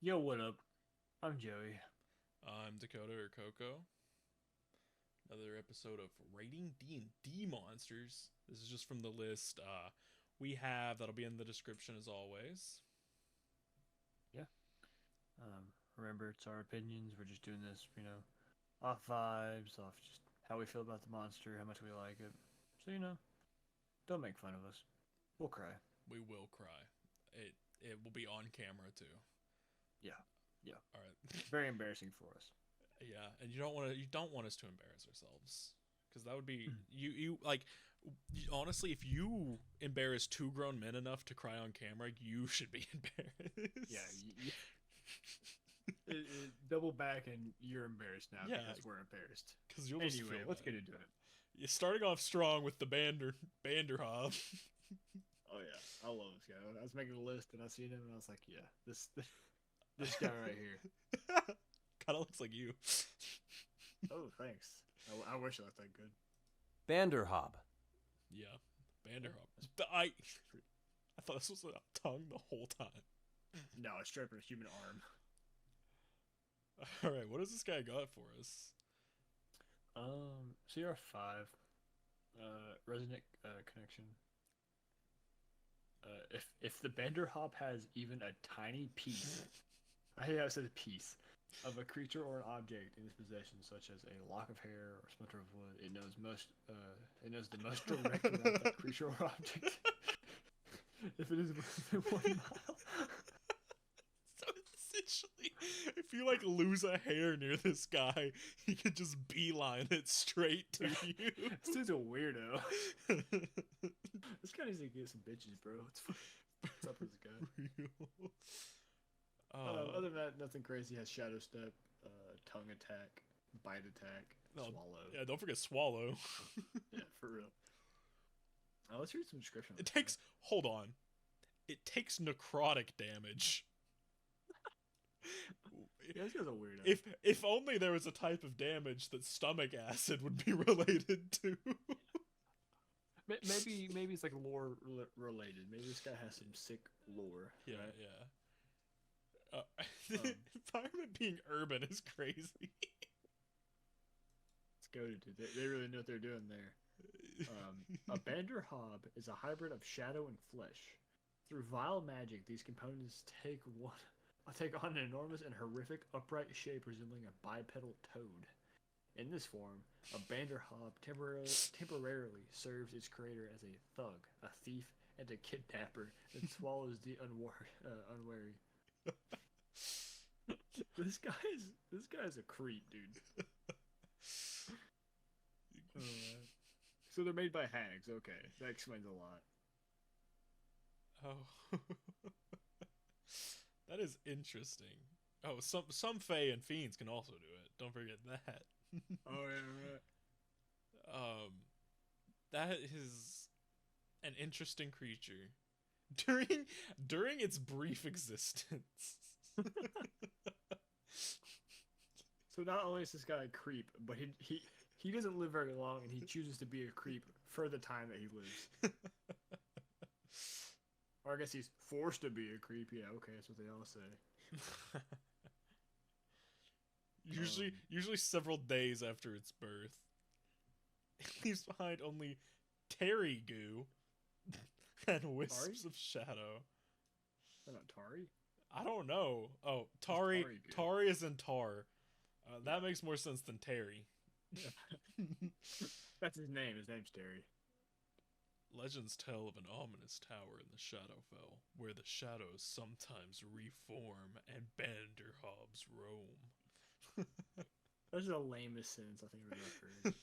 Yo, what up? I'm Joey. I'm Dakota or Coco. Another episode of Rating D&D Monsters. This is just from the list we have that'll be in the description as always. Yeah. Remember, it's our opinions. We're just doing this, off vibes, off just how we feel about the monster, how much we like it. So, don't make fun of us. We'll cry. We will cry. It will be on camera too. Yeah. Yeah. All right. Very embarrassing for us. Yeah, and you don't want us to embarrass ourselves because that would be you like honestly if you embarrass two grown men enough to cry on camera, you should be Yeah. embarrassed. Double back, and you're embarrassed now Yeah, because we're embarrassed. because you'll just Anyway, feel let's bad. get into it. You're starting off strong with the Banderhob. Oh, yeah. I love this guy. I was making a list, and I seen him, and I was like, yeah, this guy right here. Kind of looks like you. Oh, thanks. I wish I looked that good. Vanderhob. Yeah, Banderhob. I thought this was a tongue the whole time. No, it's straight up a human arm. All right, what does this guy got for us? CR5, resonant connection. If the Bender Hop has even a tiny piece, I think I said a piece of a creature or an object in its possession, such as a lock of hair or splinter of wood, it knows the most direct route that creature or object. If it is within 1 mile. So essentially, if you like lose a hair near this guy, he could just beeline it straight to you. This dude's a weirdo. This guy needs to get some bitches, bro. What's up with this guy? Other than that, nothing crazy. Has Shadow Step, Tongue Attack, Bite Attack, No, Swallow. yeah, don't forget swallow. Yeah, for real. Let's read some description. It takes. Hold on. It takes necrotic damage. Yeah, this guy's a weirdo. If only there was a type of damage that stomach acid would be related to. Maybe it's like lore related. Maybe this guy has some sick lore. Yeah, Right? yeah. The environment being urban is crazy. Let's go to dude. They really know what they're doing there. A Bender Hob is a hybrid of shadow and flesh. Through vile magic, these components take on an enormous and horrific upright shape resembling a bipedal toad. In this form, a Banderhob temporarily serves its creator as a thug, a thief, and a kidnapper that swallows the unwary. This guy is a creep, dude. So they're made by hags. Okay, that explains a lot. Oh, that is interesting. Oh, some Fae and fiends can also do it. Don't forget that. Oh yeah, right. Um, that is an interesting creature during its brief existence. So not only is this guy a creep, but he doesn't live very long, and he chooses to be a creep for the time that he lives. Or I guess he's forced to be a creep. Yeah, okay, that's what they all say. Usually several days after its birth. It leaves behind only terry goo and wisps Tari? of shadow. Is that not Tari? I don't know. Oh, What's Tari goo? Tari is in tar. That makes more sense than Terry. That's his name. His name's Terry. Legends tell of an ominous tower in the Shadowfell, where the shadows sometimes reform and Banderhobs roam. That's the lamest sentence I think I've ever heard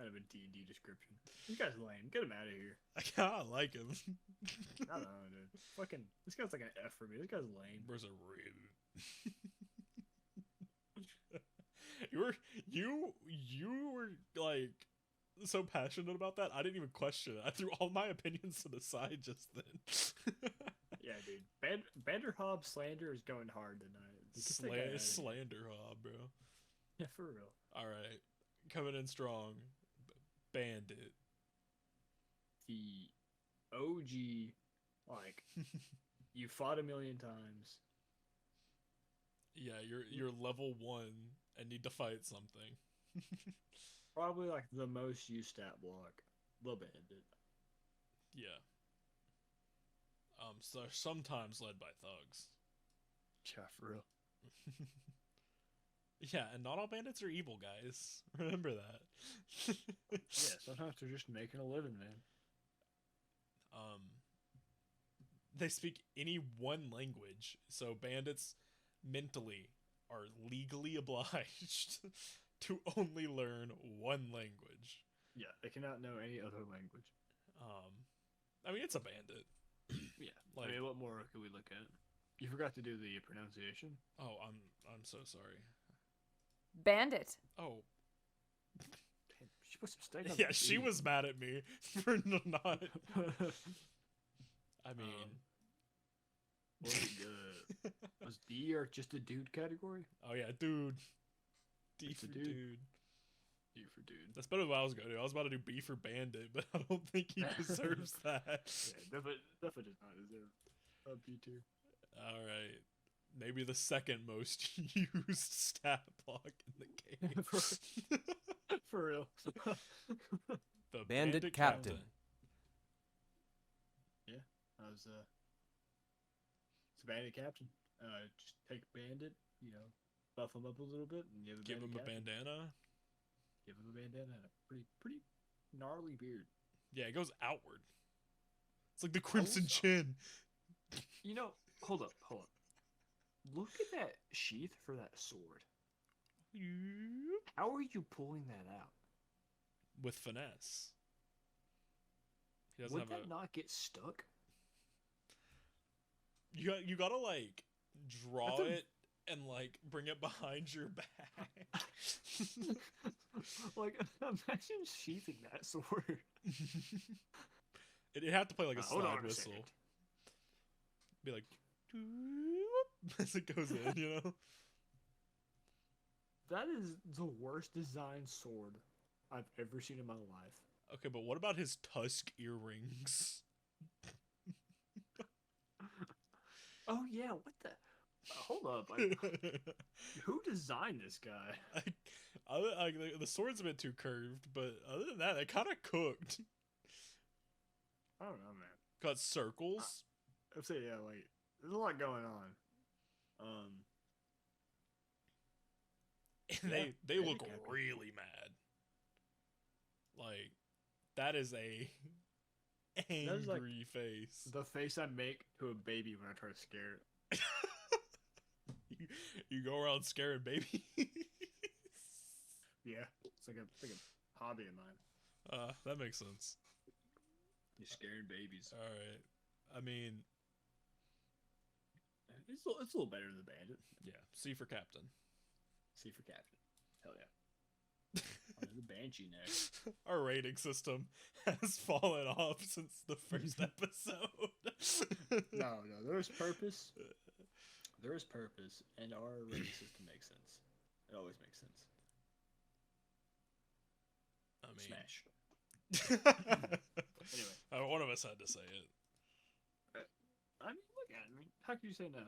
out of a D&D description. This guy's lame. Get him out of here. I kinda like him. I don't know, dude. Fucking, this guy's like an F for me. This guy's lame. Where's a rib? You were like so passionate about that. I didn't even question it. I threw all my opinions to the side just then. Yeah, dude. Vanderhob slander is going hard tonight. Get that guy out of here. Slander hob, bro. Yeah, for real. All right, coming in strong. Bandit. The OG, like, you fought a million times. Yeah, you're level 1 and need to fight something. Probably like the most used stat block. The bandit. Yeah. So sometimes led by thugs. Yeah, for real. Yeah, and not all bandits are evil, guys. Remember that. Yeah, sometimes they're just making a living, man. They speak any one language, so bandits mentally are legally obliged to only learn one language. Yeah, they cannot know any other language. I mean, it's a bandit. Yeah. Like, I mean, what more could we look at? You forgot to do the pronunciation. oh, I'm so sorry. Bandit. Oh, Damn, she put some steak on yeah, that she beef. was mad at me for not. I mean, was it good? Was D or just a dude category? oh yeah, dude. D It's a for dude. dude. D for dude. That's better than what I was going to do. I was about to do B for bandit, but I don't think he deserves that. Yeah, definitely does not deserve a B tier. All right. Maybe the second most used stat block in the game. For real. The Bandit Captain. Yeah, I was it's a bandit captain. Just take bandit, buff him up a little bit and Give him a captain. bandana. Give him a bandana and a pretty gnarly beard. Yeah, it goes outward. It's like the Crimson Also- Chin. Hold up. Look at that sheath for that sword. How are you pulling that out? With finesse. He doesn't Would have that a. not get stuck? You gotta like draw That's a- it and like bring it behind your back. Like, imagine sheathing that sword. It'd have to play like a Hold on slide a whistle. second. Be like as it goes in, That is the worst designed sword I've ever seen in my life. Okay, but what about his tusk earrings? Oh yeah, what the? Hold up, who designed this guy? The sword's a bit too curved, but other than that, it kind of cooked. I don't know, man. Got circles. I'd say yeah, like there's a lot going on. And Yeah, they Bandit look Captain. really mad. Like that is a is like angry face. The face I make to a baby when I try to scare it. You go around scaring babies. Yeah, it's like a hobby of mine. That makes sense. You're scaring babies. All right. I mean, It's a little better than the bandit. yeah. C for captain. C for captain. Hell yeah. On to the banshee next. Our rating system has fallen off since the first episode. No, there's purpose. There is purpose, and our rating system makes sense. It always makes sense. I mean, Smash. Anyway. One of us had to say it. I mean, look at it. I mean, how could you say no?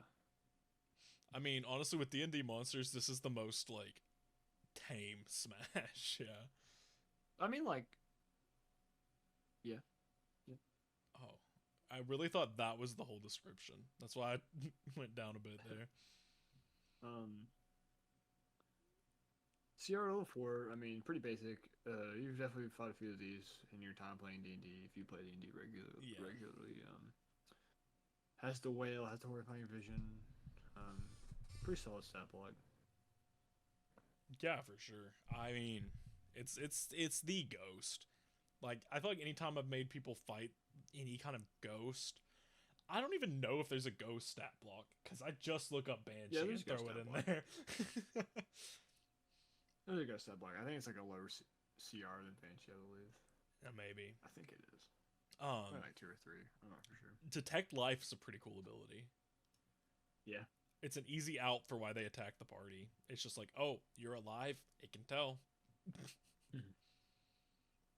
I mean, honestly, with D&D monsters, this is the most like tame Smash. Yeah. I mean, like, yeah. Oh, I really thought that was the whole description. That's why I went down a bit there. CR level 4, I mean, pretty basic. You've definitely fought a few of these in your time playing D&D if you play D&D regularly. Has the whale, has the horrifying vision. Pretty solid stat block. Yeah, for sure. I mean, it's the ghost. Like, I feel like anytime I've made people fight any kind of ghost, I don't even know if there's a ghost stat block because I just look up Banshee and there's a throw ghost it stat in block. there. There's a ghost stat block. I think it's like a lower CR than Banshee, I believe. Yeah, maybe. I think it is. Probably like 2 or 3. I'm not for sure. Detect Life is a pretty cool ability. Yeah. It's an easy out for why they attack the party. It's just like, oh, you're alive. It can tell.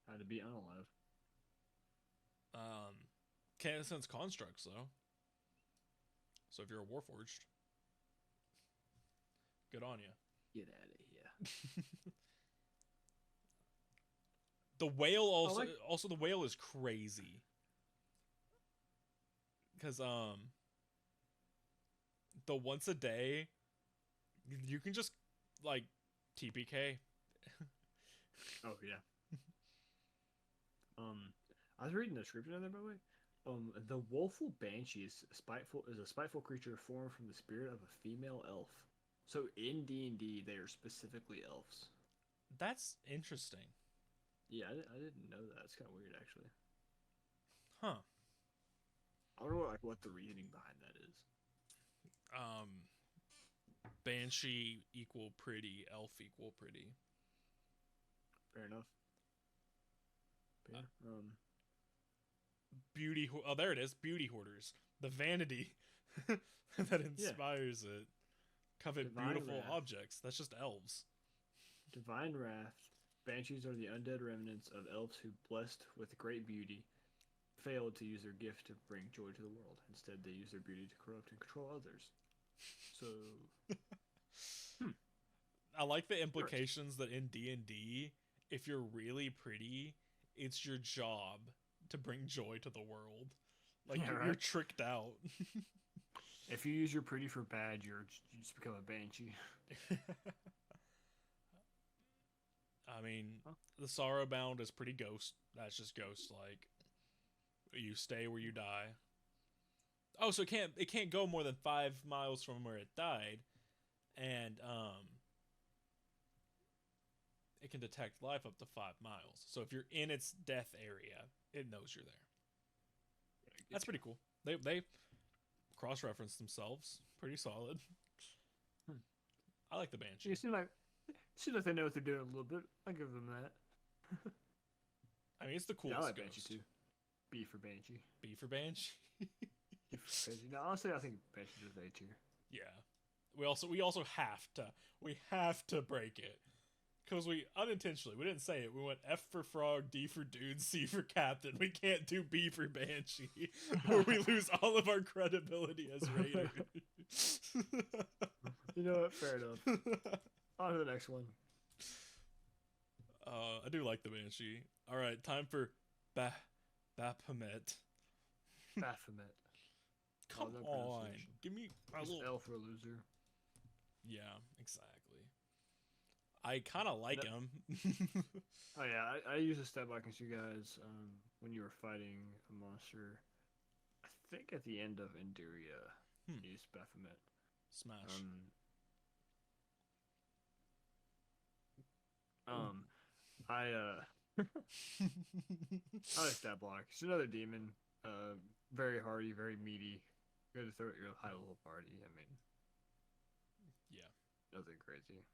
How to be unalive. Can't sense constructs though. So if you're a Warforged, Good on you. Get out of here. The whale also the whale is crazy. Cause the once a day, you can just like TPK. Oh yeah. I was reading the description of that, by the way. The woeful banshee is a spiteful creature formed from the spirit of a female elf. So in D&D, they are specifically elves. That's interesting. Yeah, I didn't know that. It's kind of weird, actually. Huh. I don't know what the reasoning behind that is. Banshee equal pretty, elf equal pretty. Fair enough. Beauty. Oh, there it is. Beauty hoarders. The vanity that inspires it. Covet Divine beautiful wrath. Objects. That's just elves. Divine wrath. Banshees are the undead remnants of elves who, blessed with great beauty, failed to use their gift to bring joy to the world. Instead, they use their beauty to corrupt and control others. So, I like the implications that in D&D, if you're really pretty, it's your job to bring joy to the world. Like, Yeah, you're tricked out. If you use your pretty for bad, you just become a banshee. I mean, the Sorrowbound is pretty ghost. That's just ghost-like. You stay where you die. Oh, so it can't go more than 5 miles from where it died, and it can detect life up to 5 miles. So if you're in its death area, it knows you're there. That's pretty cool. They cross-reference themselves. Pretty solid. I like the Banshee. It seems like they know what they're doing a little bit. I give them that. I mean, it's the coolest. Yeah, I like ghost. Banshee too. B for Banshee. B for Banshee. B for Banshee. No, honestly, I think Banshee is A tier. Yeah. We also have to break it. Because we unintentionally, we didn't say it. We went F for frog, D for dude, C for captain. We can't do B for banshee, or we lose all of our credibility as raiders. You know what? Fair enough. On to the next one. I do like the banshee. All right, time for Baphomet. Baphomet. Come on, give me a Just little L for a loser. Yeah, exactly. I kind of like him. Oh yeah, I use a stat block against you guys when you were fighting a monster. I think at the end of Enduria, you used Baphomet. Smash. I like stat block. It's another demon. Very hardy, very meaty. Good to throw at your high level party. I mean, yeah, nothing crazy.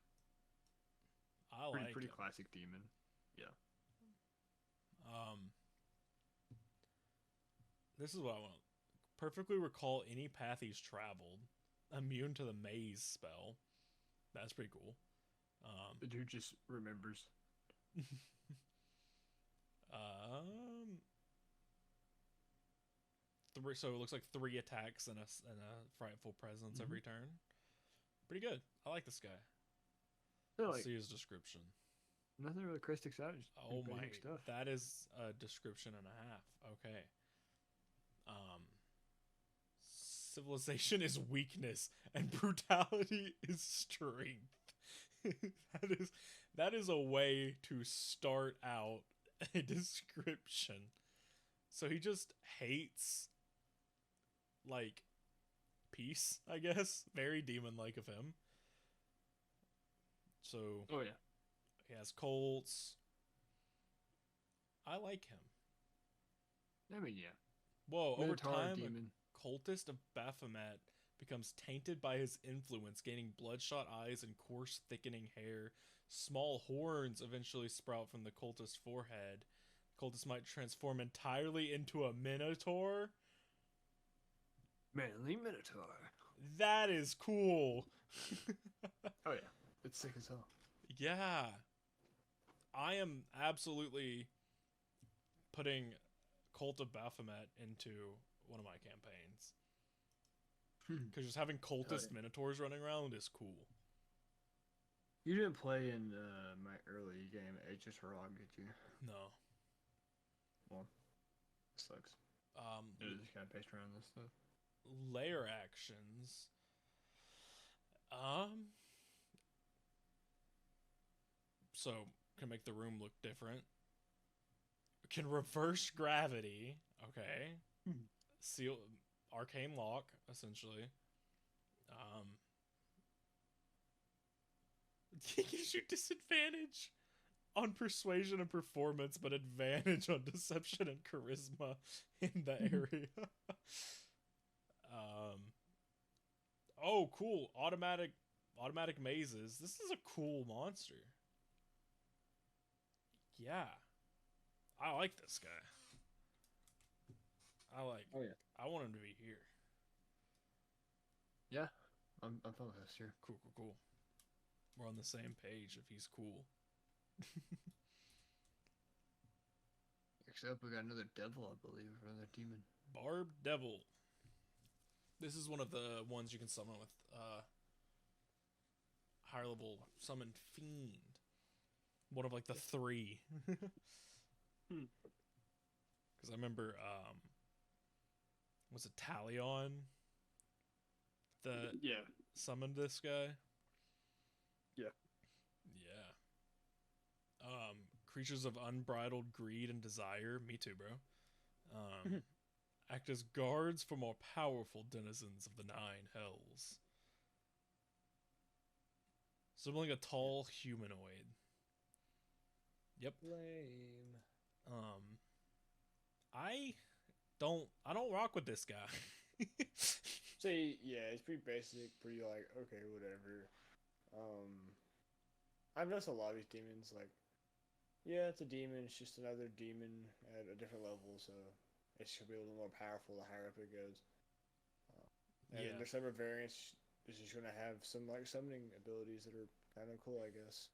I like pretty him. classic demon. Yeah. This is what I want. Perfectly recall any path he's traveled. Immune to the maze spell. That's pretty cool. The dude just remembers. So it looks like 3 attacks and a frightful presence every turn. Pretty good. I like this guy. Let's see his description. Nothing really crazy sticks out. Just Oh my! basic stuff. That is a description and a half. Okay. Civilization is weakness and brutality is strength. that is a way to start out a description. So he just hates like peace, I guess. Very demon-like of him. So oh yeah, he has colts. I like him. I mean, yeah. Whoa, over Minotaur time, demon. a cultist of Baphomet becomes tainted by his influence, gaining bloodshot eyes and coarse, thickening hair. Small horns eventually sprout from the cultist's forehead. The cultist might transform entirely into a minotaur. Manly Minotaur. That is cool. Oh yeah, it's sick as hell. Yeah. I am absolutely putting Cult of Baphomet into one of my campaigns. Because just having cultist minotaurs running around is cool. You didn't play in my early game, Aegis Rock, did you? No. Well, sucks. It is kind of based around this stuff. Layer actions. So can make the room look different. Can reverse gravity. Okay. Seal arcane lock, essentially. It gives you disadvantage on persuasion and performance, but advantage on deception and charisma in the area. Oh, cool. Automatic mazes. This is a cool monster. Yeah. I like this guy. Oh yeah. I want him to be here. Yeah. I'm fine with this here. Cool. We're on the same page if he's cool. Except we got another devil, I believe, or another demon. Barbed Devil. This is one of the ones you can summon with higher level summon Fiend. One of like the 3. Because I remember, was it Talion that summoned this guy? Yeah. Creatures of unbridled greed and desire. Me too, bro. Act as guards for more powerful denizens of the 9 hells. Summoning a tall humanoid. Yep. Lame. I don't rock with this guy. Say, yeah, it's pretty basic, pretty like, okay, whatever. I've noticed a lot of these demons, like, yeah, it's a demon, it's just another demon at a different level, so it should be a little more powerful the higher up it goes. And their summer variants is just going to have some, like, summoning abilities that are kind of cool, I guess.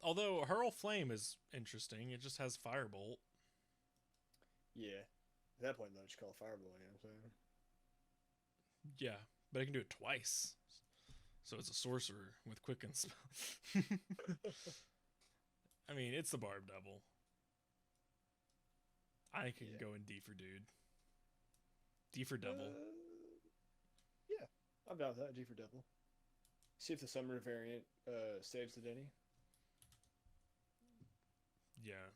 Although Hurl Flame is interesting, it just has Firebolt. Yeah. At that point, though, just call it Firebolt, you know what I'm saying? Yeah, but it can do it twice. So it's a sorcerer with Quicken Spell. I mean, it's the Barb Devil. I can go in D for dude. D for Devil. Yeah, I'm down with that. D for Devil. See if the summoner variant saves the Denny. Yeah.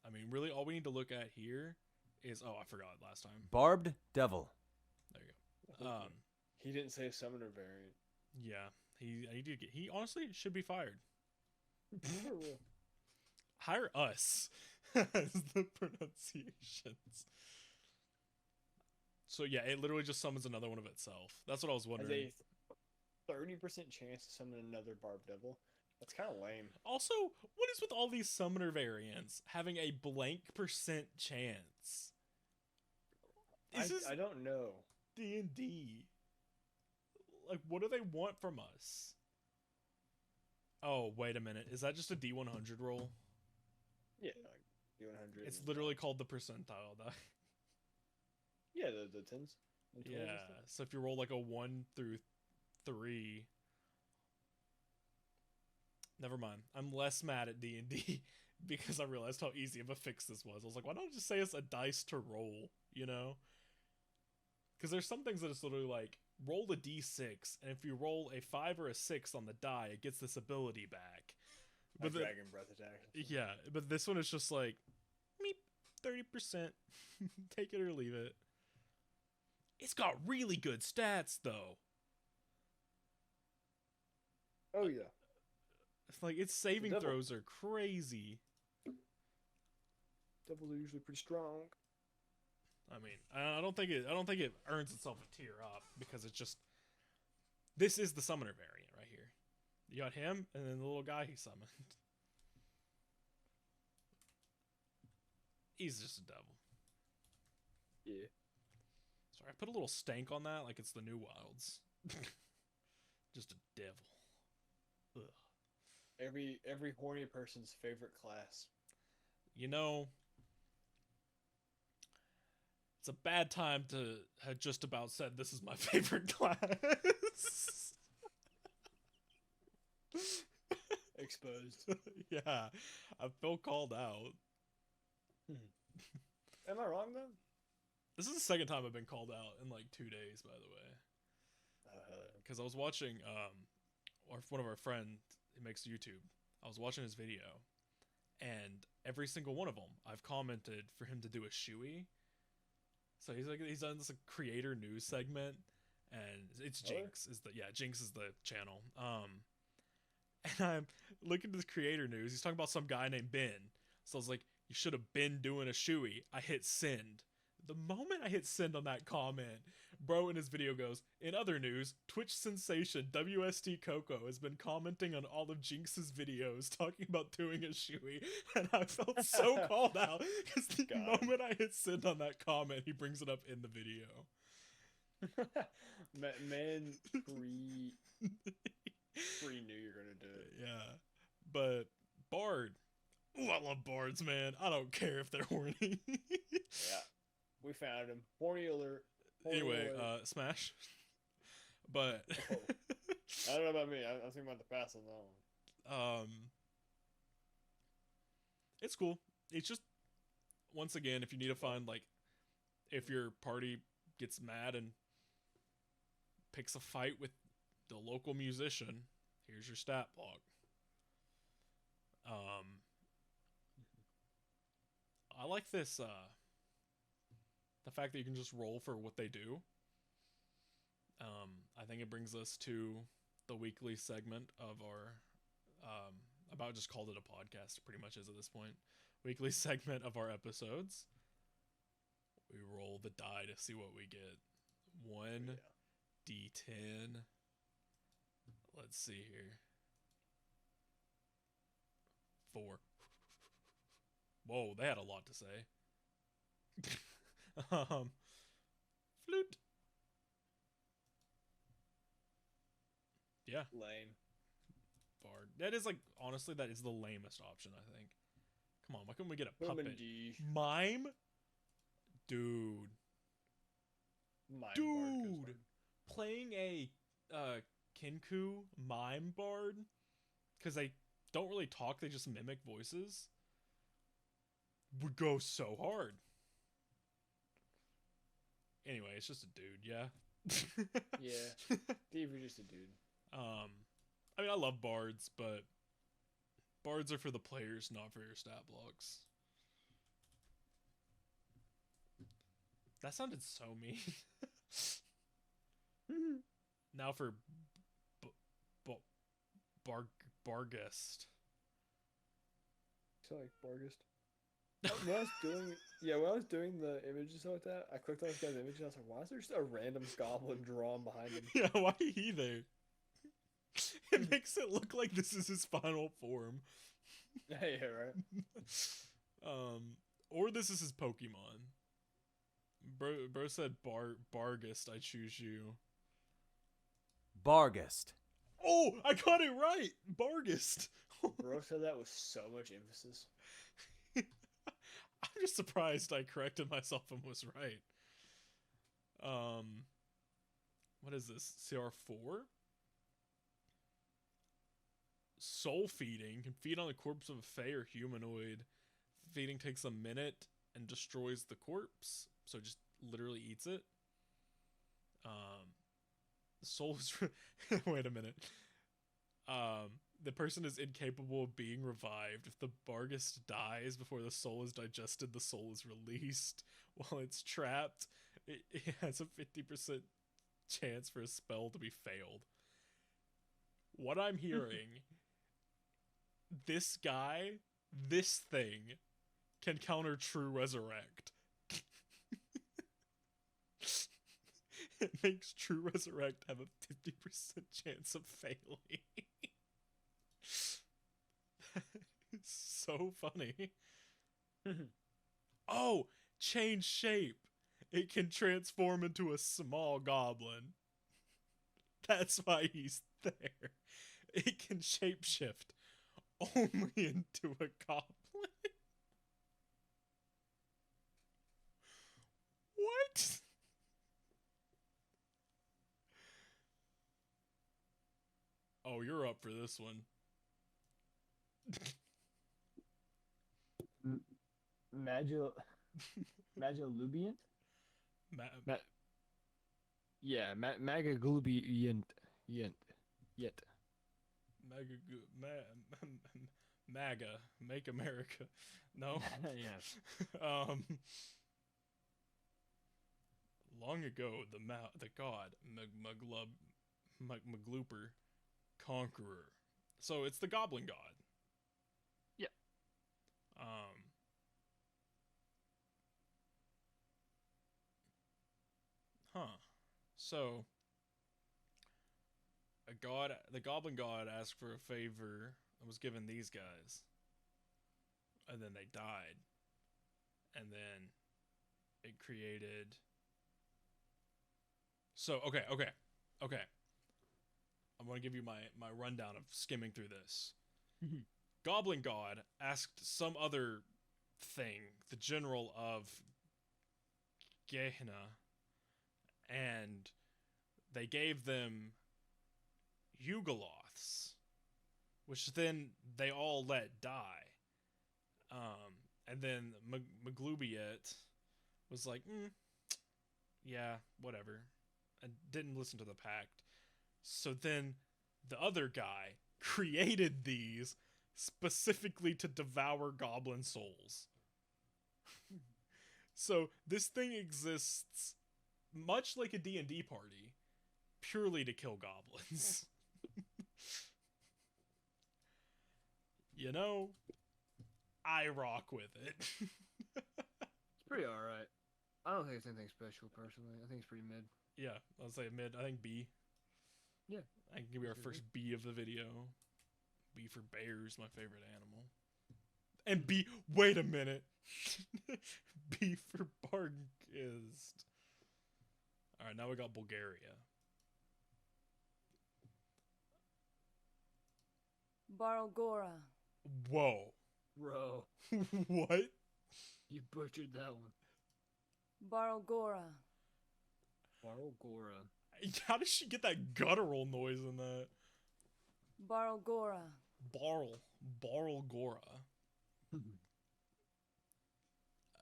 I mean, really, all we need to look at here is... Oh, I forgot last time. Barbed Devil. There you go. He didn't say summoner variant. Yeah. He did get... He honestly should be fired. Hire us as the pronunciations. So yeah, it literally just summons another one of itself. That's what I was wondering. Has a 30% chance to summon another Barb Devil. That's kind of lame. Also, what is with all these summoner variants having a blank percent chance? I don't know. D&D. Like, what do they want from us? Oh, wait a minute. Is that just a D100 roll? Yeah, like D100. It's literally called the percentile die. Yeah, the 10s. Yeah, so if you roll like a 1 through 3... Never mind. I'm less mad at D&D because I realized how easy of a fix this was. I was like, why don't I just say it's a dice to roll, you know? Because there's some things that it's literally like, roll a d6, and if you roll a 5 or a 6 on the die, it gets this ability back. But Dragon Breath attack. Yeah, but this one is just like, meep, 30%. Take it or leave it. It's got really good stats, though. Oh, yeah. It's like, its saving throws are crazy. Devils are usually pretty strong. I mean, I don't think it earns itself a tier up because it's just, this is the summoner variant right here. You got him and then the little guy he summoned. He's just a devil. Yeah. Sorry, I put a little stank on that like it's the New Wilds. Just a devil. Ugh. Every horny person's favorite class. You know, it's a bad time to have just about said this is my favorite class. exposed. Yeah, I feel called out. Am I wrong though? This is the second time I've been called out in like 2 days, by the way. Because I was watching one of our friends who makes YouTube. I was watching his video, and every single one of them I've commented for him to do a shoey. So he's done this creator news segment, and it's Jinx Jinx is the channel. And I'm looking at this creator news. He's talking about some guy named Ben. So I was like, you should have been doing a shoey. I hit send. The moment I hit send on that comment, bro in his video goes, in other news, Twitch sensation WST Coco has been commenting on all of Jinx's videos talking about doing a shoey, and I felt so called out because the moment I hit send on that comment, he brings it up in the video. Man, pre knew you're gonna do it. Yeah, but Bard. Ooh, I love bards, man. I don't care if they're horny. Yeah. We found him. Horny alert. Anyway, Smash. But I don't know about me. I'm thinking about the pass on that one. It's cool. It's just, once again, if you need to find, like, if your party gets mad and picks a fight with the local musician, here's your stat block. I like this, the fact that you can just roll for what they do. I think it brings us to the weekly segment of our, about just called it a podcast, pretty much is at this point. Weekly segment of our episodes. We roll the die to see what we get. 1d10. Let's see here. 4. Whoa, they had a lot to say. Flute. Yeah. Lame. Bard. That is, like, honestly, that is the lamest option, I think. Come on, why couldn't we get a puppet? Mime? Dude. Dude. Playing a Kinku mime bard, because they don't really talk, they just mimic voices, would go so hard. Anyway, it's just a dude, yeah? Yeah. Steve, you're just a dude. I mean, I love bards, but bards are for the players, not for your stat blocks. That sounded so mean. Now for Bargest. So like Bargest. When I was doing the images like that, I clicked on this guy's image and I was like, why is there just a random goblin drawn behind him? Yeah, why is he there? It makes it look like this is his final form. Yeah, right. Or this is his Pokemon. Bro said Bargest, I choose you. Bargest. Oh, I got it right! Bargest! Bro said that with so much emphasis. I'm just surprised I corrected myself and was right. What is this? CR4? Soul feeding. Can feed on the corpse of a fae or humanoid. Feeding takes a minute and destroys the corpse. So just literally eats it. The soul is... Wait a minute. The person is incapable of being revived. If the Bargest dies before the soul is digested, the soul is released. While it's trapped, it has a 50% chance for a spell to be failed. What I'm hearing, this guy, this thing, can counter True Resurrect. It makes True Resurrect have a 50% chance of failing. It's so funny. Oh, change shape. It can transform into a small goblin. That's why he's there. It can shapeshift only into a goblin. What? Oh, you're up for this one. Magilubient? Ma- Yeah, Magaglubi Yent. MAGA, Make America. No. Yes. Long ago, the god Maglooper, Conqueror. So it's the Goblin God. Yeah. So the Goblin God asked for a favor and was given these guys, and then they died, and then it created. So okay. I'm gonna give you my rundown of skimming through this. Goblin God asked some other thing, the general of Gehenna, and they gave them Yugoloths, which then they all let die. And then Maglubiet was like, yeah, whatever, and didn't listen to the pact. So then the other guy created these specifically to devour goblin souls. So this thing exists much like a D&D party, purely to kill goblins. You know, I rock with it. It's pretty alright. I don't think it's anything special, personally. I think it's pretty mid. Yeah, I'll say mid. I think B. Yeah. I can give you our first B of the video. B for bears, my favorite animal. And B, wait a minute. B for Bargist. Alright, now we got Bulgaria. Barogora. Whoa. Bro, What? you butchered that one. Barogora. Barogora. How did she get that guttural noise in that? Barogora. Barlgora.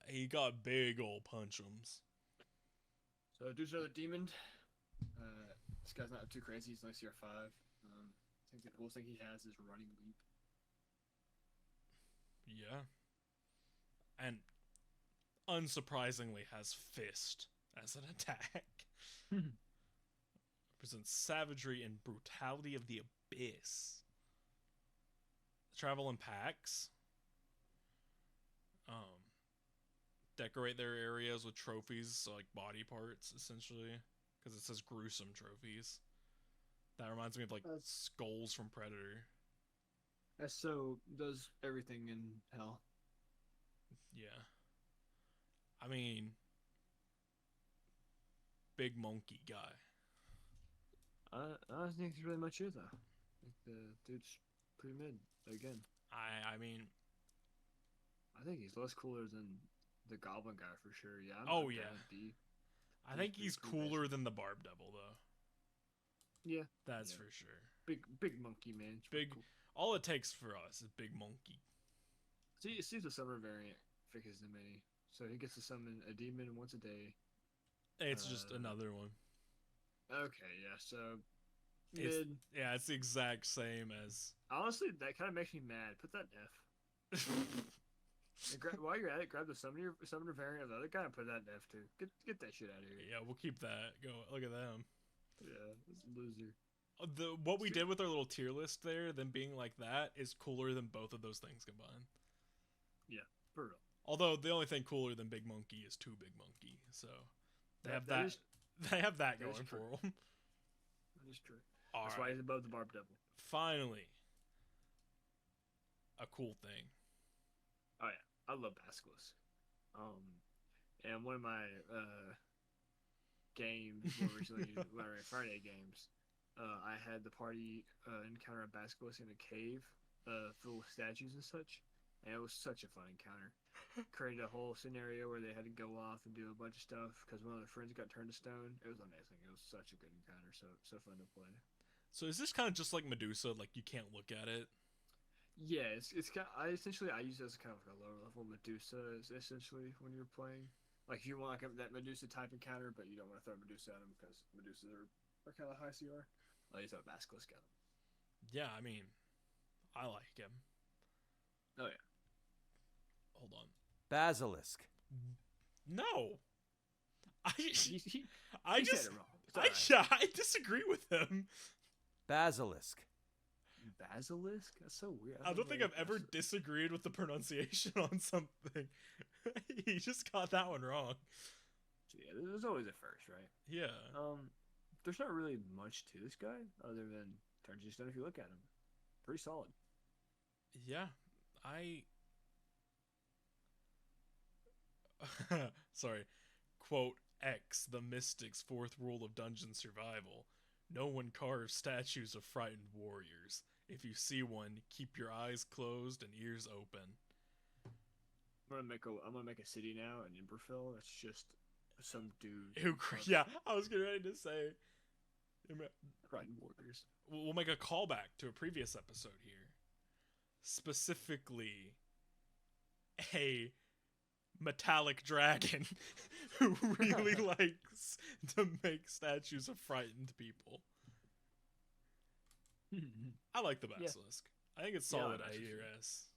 He got big old punchums. So, dude's another demon. This guy's not too crazy. He's only CR5. I think the coolest thing he has is running leap. Yeah. And unsurprisingly has fist as an attack. Represents savagery and brutality of the abyss. Travel in packs. Decorate their areas with trophies, so like body parts, essentially. Because it says gruesome trophies. That reminds me of like skulls from Predator. So does everything in hell. Yeah. I mean, big monkey guy. I don't think there's really much here, though. I think the dude's pretty mid, again. I mean... I think he's less cooler than the Goblin guy, for sure, yeah. Oh, yeah. I think he's cooler than the Barb Devil, though. Yeah. That's for sure. Big monkey, man. It's Big... cool. All it takes for us is big monkey. See, the summer variant fixes the mini. So he gets to summon a demon once a day. It's just another one. Okay, yeah, so mid. It's the exact same as... Honestly, that kind of makes me mad. Put that in F. While you're at it, grab the summoner variant of the other guy and put that in F too. Get that shit out of here. Yeah, we'll keep that going. Look at them. Yeah, this loser. What we did with our little tier list there, them being like that, is cooler than both of those things combined. Yeah, for real. Although the only thing cooler than Big Monkey is Two Big Monkey, so they have that. They have that going for them. That is true. That's why he's above the Barb Devil. Finally, a cool thing. Oh yeah, I love Basilisk. And one of my games more recently, Friday games, I had the party encounter a Basilisk in a cave full of statues and such, and it was such a fun encounter. Created a whole scenario where they had to go off and do a bunch of stuff because one of their friends got turned to stone. It was amazing. It was such a good encounter. So fun to play. So is this kind of just like Medusa? Like you can't look at it? Yeah, it's kind. I use it as kind of like a lower level Medusa. Is essentially when you're playing. Like you want like that Medusa type encounter, but you don't want to throw Medusa at him because Medusas are kind of high CR. I use a Basilisk at him. Yeah, I mean, I like him. Oh yeah. Hold on. Basilisk. No. He I said just it wrong. I disagree with him. Basilisk. Basilisk? That's so weird. I don't think I've ever disagreed with the pronunciation on something. He just got that one wrong. Yeah, there's always a first, right? Yeah. There's not really much to this guy other than turns you stone if you look at him. Pretty solid. Yeah. Sorry. Quote X, the Mystic's fourth rule of dungeon survival. No one carves statues of frightened warriors. If you see one, keep your eyes closed and ears open. I'm gonna make a city now in Emberfell. It's just some dude. Yeah, I was getting ready to say. Frightened warriors. We'll make a callback to a previous episode here. Specifically, a metallic dragon who really likes to make statues of frightened people. I like the Basilisk. I think it's solid A or S.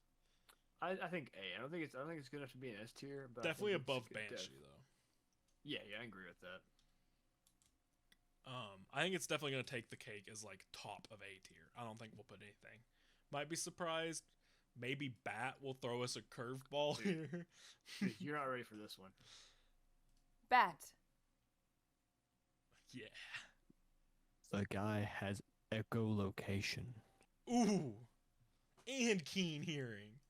I think A. I don't think it's good enough to be an S tier, but Definitely above Banshee though. Yeah, I agree with that. I think it's definitely gonna take the cake as like top of A tier. I don't think we'll put anything. Might be surprised. Maybe Bat will throw us a curveball here. Dude, you're not ready for this one. Bat. Yeah. The guy has echolocation. Ooh. And keen hearing.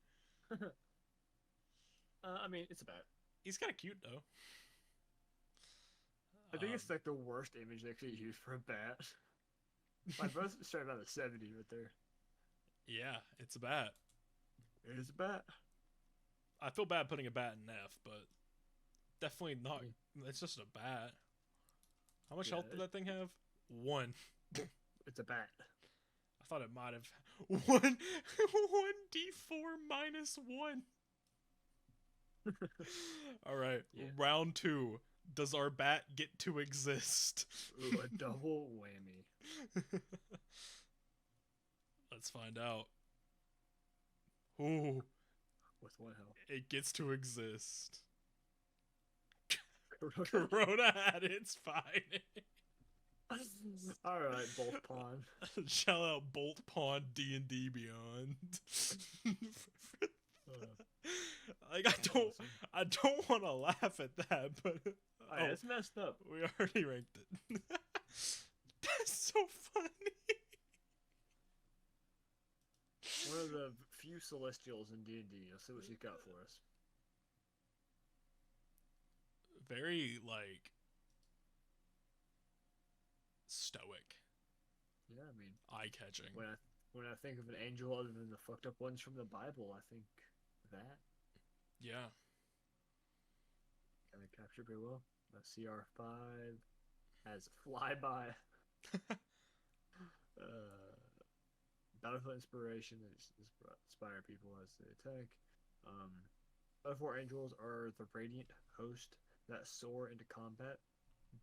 I mean, it's a bat. He's kind of cute though. I think it's like the worst image they could use for a bat. My both straight about a 70 right there. Yeah, it's a bat. It is a bat. I feel bad putting a bat in F, but definitely not. It's just a bat. How much health did that thing have? 1. It's a bat. I thought it might have 1d4 minus 1. All right, round 2. Does our bat get to exist? Ooh, a double whammy. Let's find out. Ooh. With 1 health. It gets to exist. Corona at its finest. Alright, Bolt Pawn. Shout out Bolt Pawn D&D Beyond. Like I don't want to laugh at that, but it's messed up. We already ranked it. That's so funny. One of the few Celestials in D&D. Let's see what she's got for us. Very, like, stoic. Yeah, I mean, eye-catching. When I think of an angel other than the fucked up ones from the Bible, I think that. Yeah. Kind of captured very well. CR5 has Flyby. Battlefield Inspiration inspire people as they attack. Other 4 angels are the Radiant Host that soar into combat,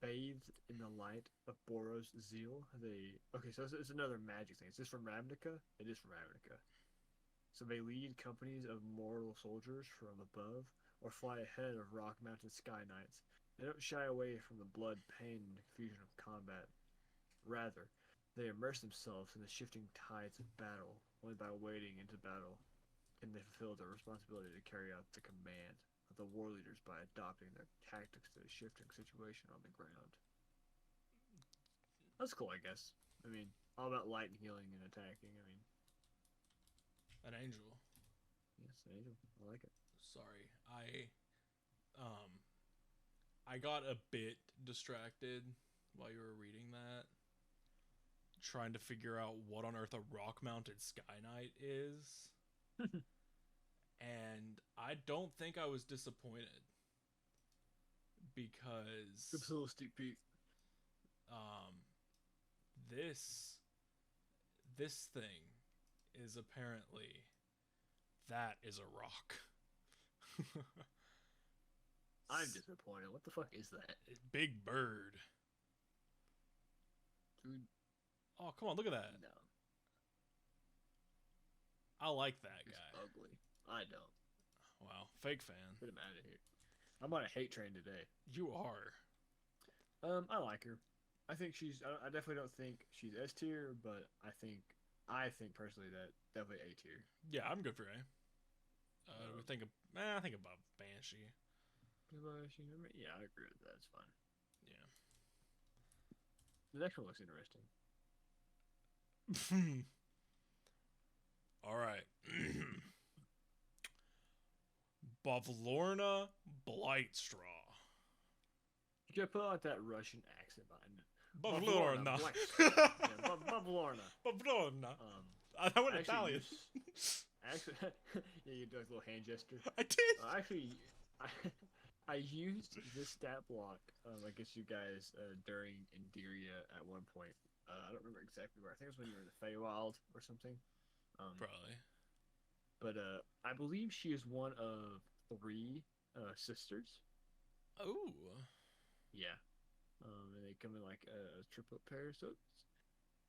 bathed in the light of Boros' zeal. So it's another magic thing. Is this from Ravnica? It is from Ravnica. So they lead companies of mortal soldiers from above, or fly ahead of rock-mounted sky knights. They don't shy away from the blood, pain, and confusion of combat. Rather, they immerse themselves in the shifting tides of battle. Only by wading into battle can they fulfill their responsibility to carry out the command of the war leaders by adopting their tactics to the shifting situation on the ground. That's cool, I guess. I mean, all about light and healing and attacking. I mean, an angel. Yes, an angel. I like it. Sorry, I got a bit distracted while you were reading that, trying to figure out what on earth a rock-mounted Sky Knight is. And I don't think I was disappointed, because It's a little steep peak. This thing is apparently that is a rock. I'm disappointed. What the fuck is that? Big bird. Dude, Oh, come on, look at that. no. I like that It's guy. ugly. I don't. Wow, fake fan. Get him out of here. I'm on a hate train today. You are. I like her. I think I definitely don't think she's S tier, but I think personally that definitely A tier. Yeah, I'm good for A. We think I think above Banshee. Yeah, I agree with that. It's fine. Yeah. The next one looks interesting. All right. Bavlorna Blightstraw. You gotta put like that Russian accent behind it. Bavlorna. Bavlorna. Bavlorna. I went actually Italian. Actually, yeah, you do like a little hand gesture. I did. Actually, I used this stat block against you guys during Indiria at one point. I don't remember exactly where. I think it was when you were in the Feywild or something. Probably. But I believe she is one of 3 sisters. Oh. Yeah. And they come in like a triplet pair, so it's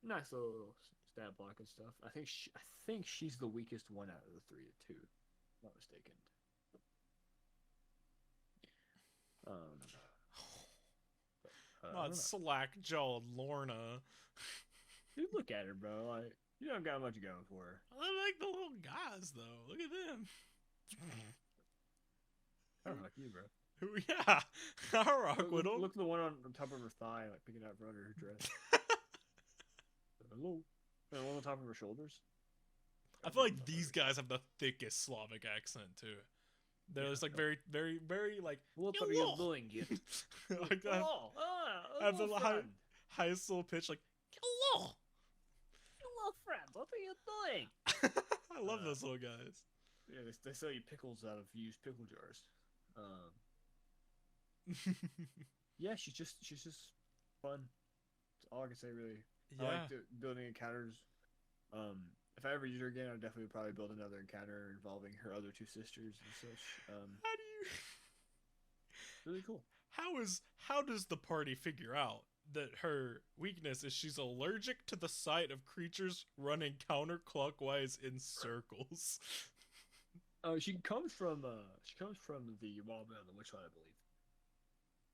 nice little stat block and stuff. I think she's the weakest one out of the 3 too. Not mistaken. Not slack-jawed Lorna. Dude, look at her, bro. Like, you don't got much going for her. I like the little guys, though. Look at them. I don't like you, bro. Yeah, I rock with them. Look at the one on top of her thigh, like picking out front of her dress. Hello. And the one on top of her shoulders. I feel like these guys have the thickest Slavic accent too. They're just like very, very, very like. What "Hello." are you doing? Like that. Have the highest little pitch, like hello. Hello, friend. What are you doing? I love those little guys. Yeah, they sell you pickles out of used pickle jars. Yeah, she's just fun. That's all I can say, really. Yeah. I like building encounters. If I ever use her again, I'll definitely probably build another encounter involving her other 2 sisters and such. How do you? Really cool. How does the party figure out that her weakness is she's allergic to the sight of creatures running counterclockwise in circles? She comes from the Wildman and the Witchlight, I believe.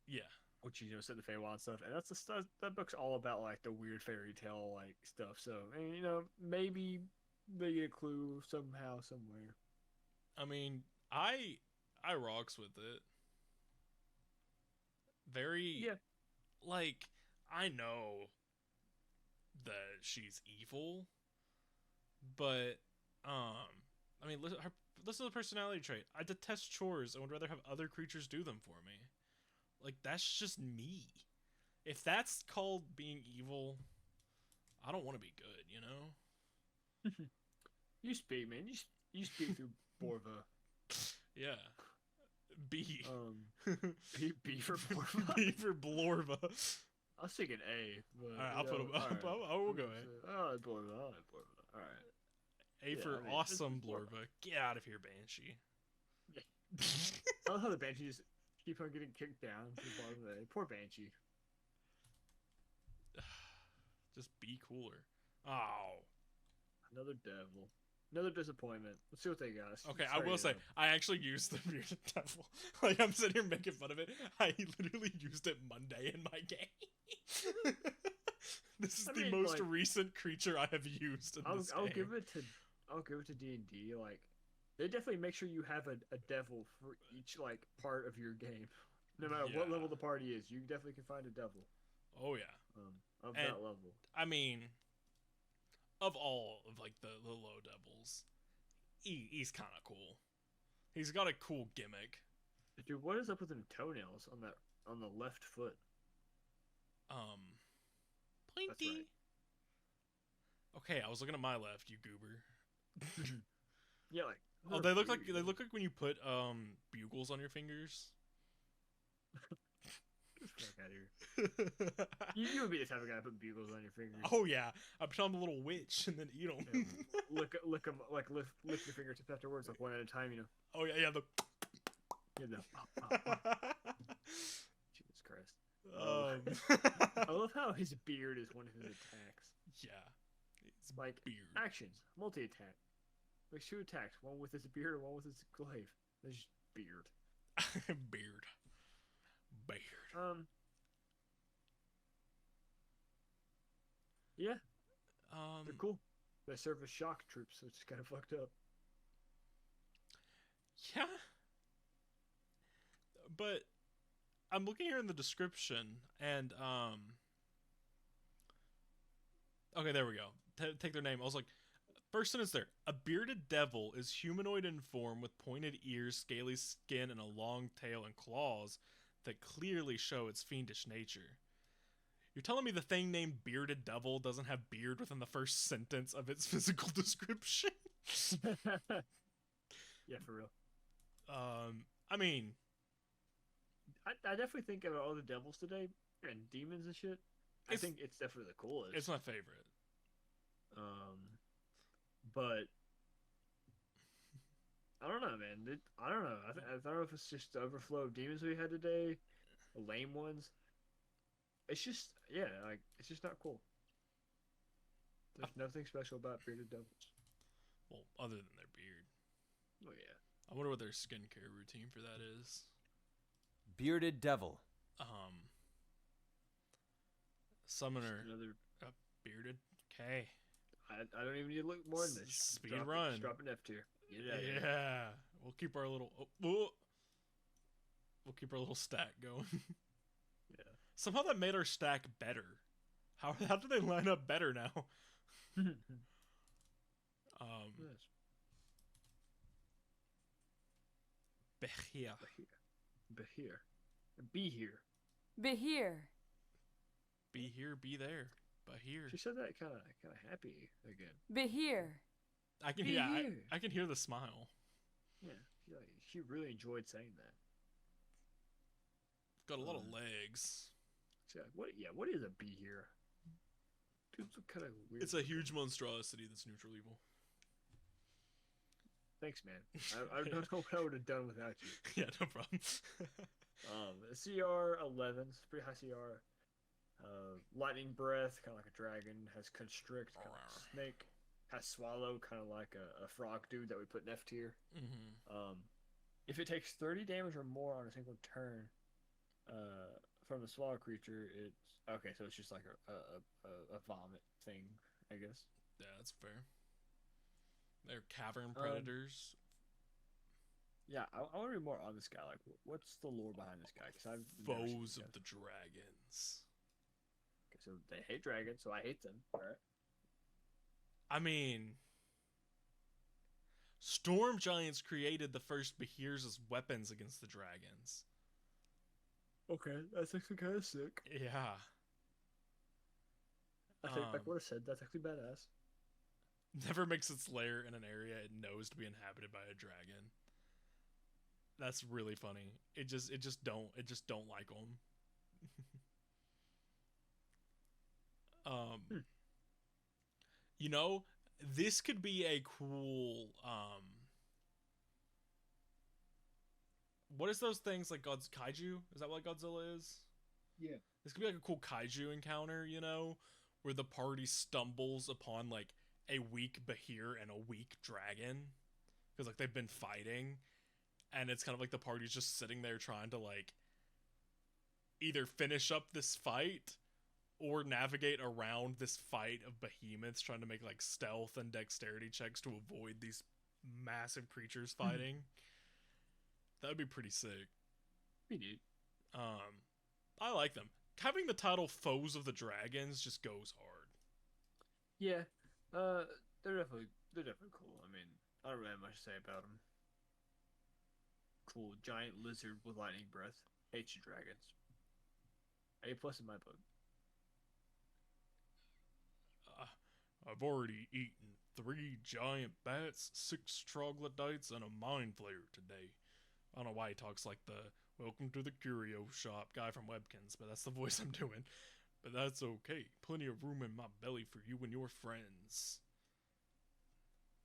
Yeah. Which, you know, set the Feywild and stuff, and that's that book's all about like the weird fairy tale like stuff. So, and, you know, maybe they get a clue somehow, somewhere. I mean, I rocks with it. Very, Yeah. like, I know that she's evil, but I mean, listen to the personality trait. I detest chores and would rather have other creatures do them for me. Like, that's just me. If that's called being evil, I don't want to be good, you know? You speak, man. You speak through Borva. Yeah. B. B for Borva. B for Blorva. I was thinking A. But, Alright, I'll put him. We'll go A. I like Borva. Alright. A for awesome Blorva. Get out of here, Banshee. I love how the Banshee just keep on getting kicked down to the bottom of the A. Poor Banshee. Just be cooler. Oh. Another devil. Another disappointment. Let's see what they got. Okay, I will say, I actually used the bearded devil. Like, I'm sitting here making fun of it. I literally used it Monday in my game. This is the most recent creature I have used in this game. I'll give it to D&D. Like, they definitely make sure you have a devil for each like part of your game. No matter what level the party is, you definitely can find a devil. Oh yeah. That level. I mean, of all of like the low devils, he's kind of cool. He's got a cool gimmick. Dude, what is up with the toenails on the left foot? Pointy. That's right. Okay, I was looking at my left, you goober. Yeah, like. Oh, they look like when you put bugles on your fingers. Get the fuck out of here. You would be the type of guy to put bugles on your fingers. Oh yeah, I put on the little witch and then eat them. Yeah, lick them, like lick your fingertips afterwards, like one at a time. You know. Oh yeah, the. Yeah, Jesus Christ. I love how his beard is one of his attacks. Yeah. It's Like beard. actions, multi-attack. Like 2 attacks, one with his beard and one with his glaive. There's just beard. Beard. Yeah, they're cool. They serve as shock troops, so it's kind of fucked up. Yeah. But I'm looking here in the description, and okay, there we go. Take their name. I was like, first sentence there. A bearded devil is humanoid in form with pointed ears, scaly skin, and a long tail and claws that clearly show its fiendish nature. You're telling me the thing named Bearded Devil doesn't have beard within the first sentence of its physical description? Yeah, for real. I mean, I definitely think of all the devils today and demons and shit. I think it's definitely the coolest. It's my favorite. But I don't know, man. I don't know. I don't know if it's just the overflow of demons we had today, the lame ones. It's just, yeah, like it's just not cool. There's nothing special about bearded devils. Well, other than their beard. Oh yeah. I wonder what their skincare routine for that is. Bearded devil. Summoner. Another Bearded. Okay. I don't even need to look more than this. Speed run. Just drop an F tier. Get it out of here. Yeah. We'll keep our little. We'll keep our little stack going. Yeah. Somehow that made our stack better. How do they line up better now? Yes. Behir. Behir. Be here. Be here. Be here, be there. Behir. She said that kind of happy again. Be here. I can Be hear. here. I can hear the smile. Yeah. She really enjoyed saying that. Got a lot of legs. So what is a be here? Dude, it's kind of weird. It's a huge monstrosity that's neutral evil. Thanks, man. I don't know what I would have done without you. Yeah, no problem. CR 11, it's pretty high CR. Lightning breath, kind of like a dragon. Has constrict, kind of like a snake. Has swallow, kind of like a frog dude that we put in F tier. Mm-hmm. If it takes 30 damage or more on a single turn, from the swallow creature, it's okay. So it's just like a vomit thing, I guess. Yeah, that's fair. They're cavern predators. Yeah, I want to read more on this guy. Like, what's the lore behind this guy? Because I've never seen Foes this of guy. the dragons. Okay, so they hate dragons, so I hate them. All right. I mean, storm giants created the first behirs as weapons against the dragons. Okay, that's actually kind of sick. Yeah. I think, like what I said, that's actually badass. Never makes its lair in an area it knows to be inhabited by a dragon. That's really funny. It just don't like them. You know, this could be a cool what is those things like God's kaiju? Is that what Godzilla is? Yeah. This could be like a cool kaiju encounter, you know, where the party stumbles upon like a weak Behir and a weak dragon because like they've been fighting, and it's kind of like the party's just sitting there trying to like either finish up this fight or navigate around this fight of behemoths trying to make like stealth and dexterity checks to avoid these massive creatures fighting. That would be pretty sick. We do. I like them. Having the title Foes of the Dragons just goes hard. Yeah. They're definitely cool. I mean, I don't really have much to say about them. Cool giant lizard with lightning breath. Hates you dragons. A+ in my book. I've already eaten 3 giant bats, 6 troglodytes, and a mind flayer today. I don't know why he talks like the Welcome to the curio shop. Guy from Webkins, but that's the voice I'm doing. But that's okay. Plenty of room in my belly for you and your friends.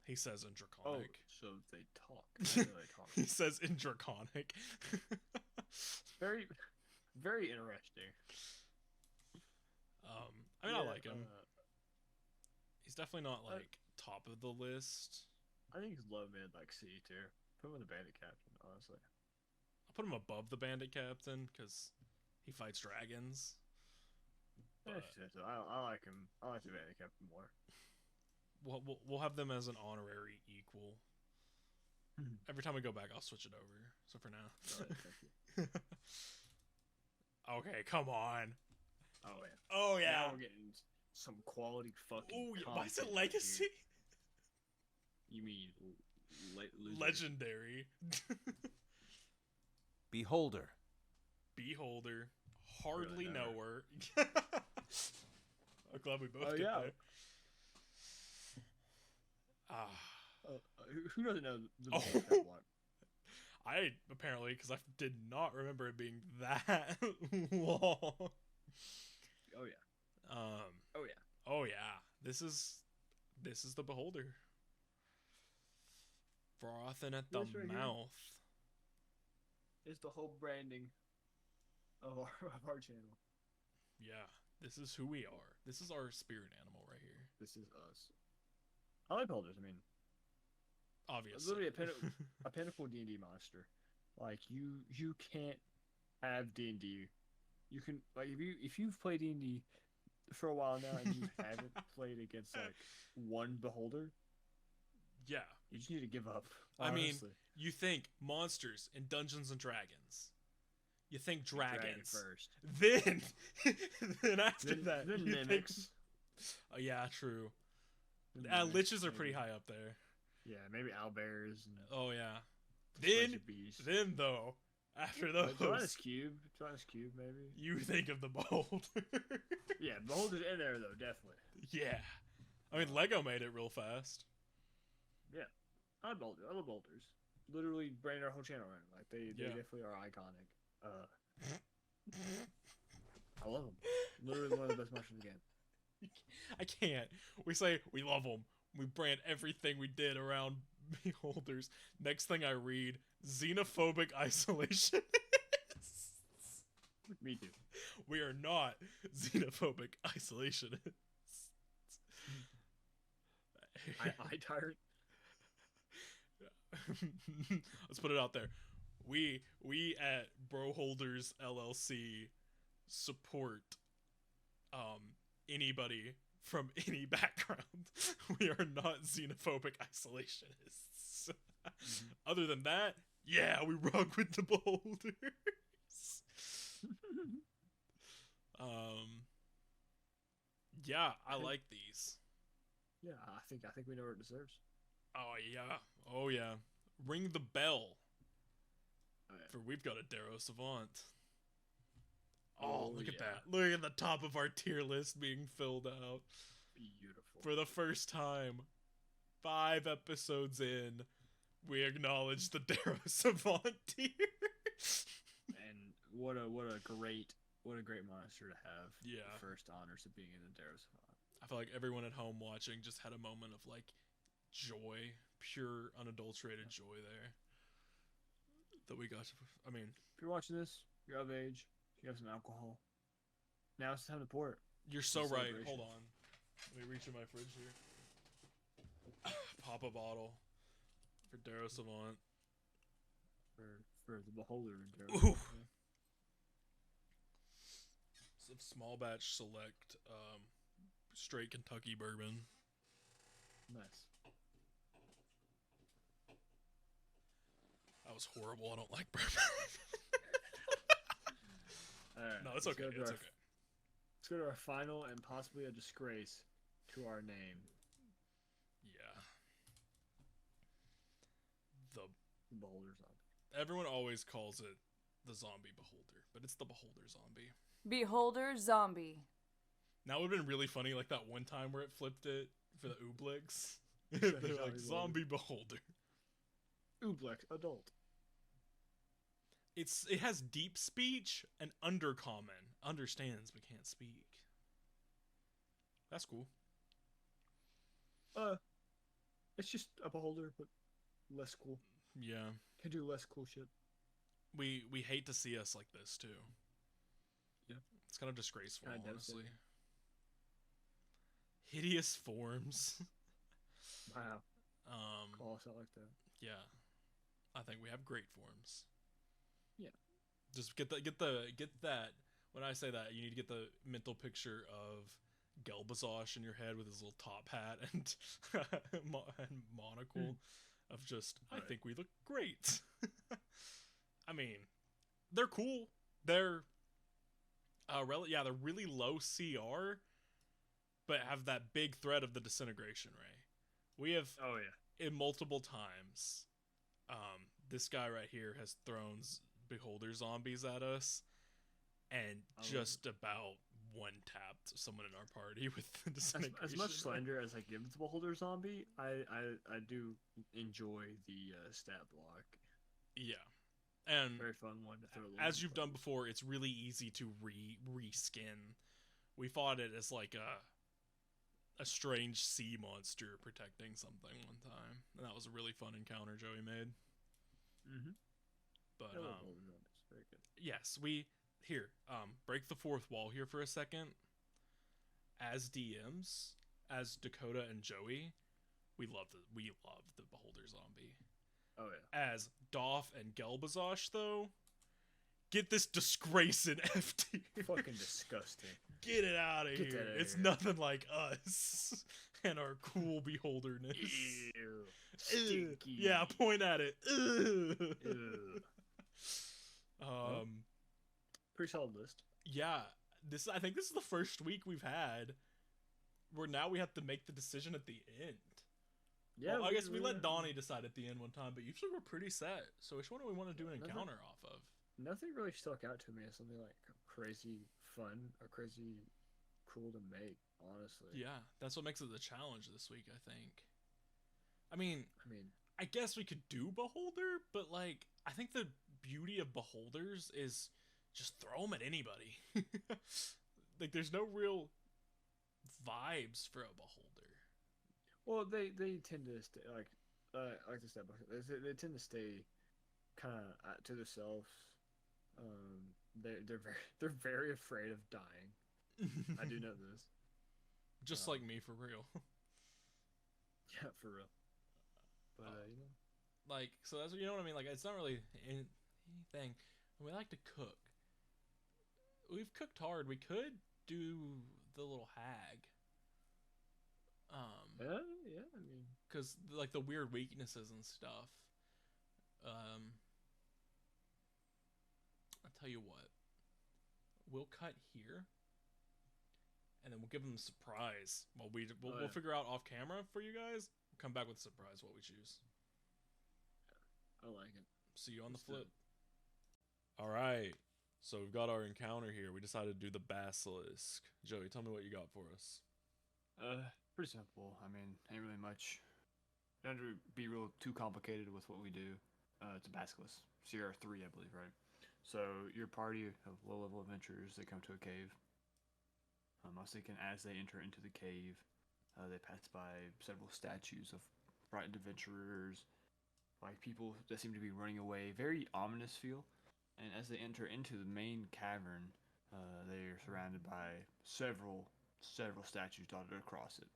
He says in Draconic. Oh, so they talk. I know they talk. He says in Draconic. Very, very interesting. I mean, I like him. He's definitely not like top of the list. I think he's low mid, like C tier. Put him in the bandit captain, honestly. I'll put him above the bandit captain because he fights dragons. But I like him. I like the bandit captain more. We'll have them as an honorary equal. Every time we go back, I'll switch it over. So for now. Thank you. Okay, come on. Oh yeah. Oh yeah. Now we're getting some quality fucking. Oh yeah. Why is it content legacy? Here. You mean Legendary. Beholder. Beholder. Hardly Really knower. I'm glad we both get yeah. there. Who doesn't know the Oh. that one? I apparently, because I did not remember it being that long. Oh yeah. Oh yeah. Oh yeah. This is the Beholder. Frothing at the This right here. mouth. It's the whole branding of our channel. Yeah. This is who we are. This is our spirit animal right here. This is us. I like beholders. I mean, Obviously. literally a pinnacle D&D monster. Like you can't have D&D. You can like if you've played D&D for a while now and you haven't played against like one beholder, Yeah. you just need to give up. I mean, honestly. you think monsters in Dungeons and Dragons. You think Dragon dragons. first. Then after that, then you think... mimics. Oh yeah, true. Then mimics, Liches are pretty maybe. high up there. Yeah, maybe owlbears and Oh yeah. bunch of bees. Then though, after those, Gelatinous cube, maybe. you think of the Beholder. Yeah, beholders in there though, definitely. Yeah. I mean, Lego made it real fast. Yeah, I love beholders. Literally branded our whole channel around. Like they Yeah. definitely are iconic. I love them. Literally one of the best mushrooms again. I can't. We say we love them. We brand everything we did around Beholders. Next thing I read, xenophobic isolation. Me too. We are not xenophobic isolationists. I tyrant. Let's put it out there. We at Broholders LLC support anybody from any background. We are not xenophobic isolationists. Other than that, yeah, we rock with the Beholders. Yeah, I like these. Yeah, I think we know what it deserves. Oh yeah. Oh yeah. Ring the bell. Oh, yeah. For we've got a Darrow Savant. Oh, look at yeah. that. Look at the top of our tier list being filled out. Beautiful. For the first time, 5 episodes in, we acknowledge the Darrow Savant tier. And what a great monster to have. Yeah. The first honors of being in the Darrow Savant. I feel like everyone at home watching just had a moment of like joy, pure unadulterated joy there. That we got to, I mean, If you're watching this, you're of age, you have some alcohol. Now it's time to pour it. you're so It's a right. celebration. Hold on. Let me reach in my fridge here. Pop a bottle for Darrow Savant. For the beholder in Darrow. Ooh. Some small batch select straight Kentucky bourbon. Nice. That was horrible. I don't like bourbon. Alright, No, it's let's okay. go to It's our- okay. Let's go to our final and possibly a disgrace to our name. Yeah. The The beholder zombie. everyone always calls it the zombie beholder, but it's the beholder zombie. Beholder zombie. Now it would have been really funny, like that one time where it flipped it for the Ooblex. They're like zombie beholder. Ooblex, adult. it has deep speech and undercommon. Understands but can't speak. That's cool. It's just a beholder, but less cool. Yeah. Can do less cool shit. We hate to see us like this too. Yeah. It's kind of disgraceful, Kinda honestly. devastating. Hideous forms. Wow. Call us out like that. Yeah. I think we have great forms. Yeah. Just get that. When I say that, you need to get the mental picture of Gelbazosh in your head with his little top hat and, and monocle of just, I Right. think we look great. I mean, they're cool. They're they're really low CR, but have that big threat of the disintegration ray. We have Oh yeah. in multiple times. This guy right here has thrown beholder zombies at us, and just about one tapped someone in our party with the disintegration. As much slander as I give the beholder zombie, I do enjoy the stat block. Yeah, and Very fun one to throw. as you've done before, it's really easy to reskin. We fought it as like a strange sea monster protecting something one time, and that was a really fun encounter Joey made. Mm-hmm. But very good. yes, we here break the fourth wall here for a second. As DMs, as Dakota and Joey, we love the beholder zombie. Oh yeah. As Doff and Gelbazosh, though, get this disgrace in FT. Fucking disgusting. Get it out of Get here. that outta It's here. nothing like us and our cool beholderness. Ew. Stinky. Yeah, point at it. Ugh. Ew. Pretty solid list. Yeah, I think this is the first week we've had where now we have to make the decision at the end. Yeah, Well, I guess we let Donnie decide at the end one time, but usually we're pretty set. So which one do we want to do an Nothing- encounter off of? Nothing really stuck out to me as something like crazy fun or crazy cool to make. Honestly. Yeah, that's what makes it the challenge this week, I think. I mean, I mean, I guess we could do Beholder, but like, I think the beauty of Beholders is just throw them at anybody. Like, there's no real vibes for a Beholder. well, they tend to stay like the step by step. They tend to stay kind of to themselves. They're very afraid of dying. I do know this. Just like me, for real. Yeah, for real. But you know, Like, so that's, you know what I mean? Like, it's not really anything. And we like to cook. We've cooked hard. We could do the little hag. yeah. I mean, Because, like, the weird weaknesses and stuff. I'll tell you what. We'll cut here. And then we'll give them a surprise. Well, we'll figure out off camera for you guys. We'll come back with a surprise what we choose. I like it. See you on the Let's do flip. All right. So we've got our encounter here. We decided to do the basilisk. Joey, tell me what you got for us. Pretty simple. I mean, ain't really much. Don't have to be real too complicated with what we do. It's a basilisk. CR 3, I believe, right? So your party of low-level adventurers, they come to a cave. I was thinking as they enter into the cave, they pass by several statues of frightened adventurers, like people that seem to be running away. Very ominous feel. And as they enter into the main cavern, they are surrounded by several statues dotted across it.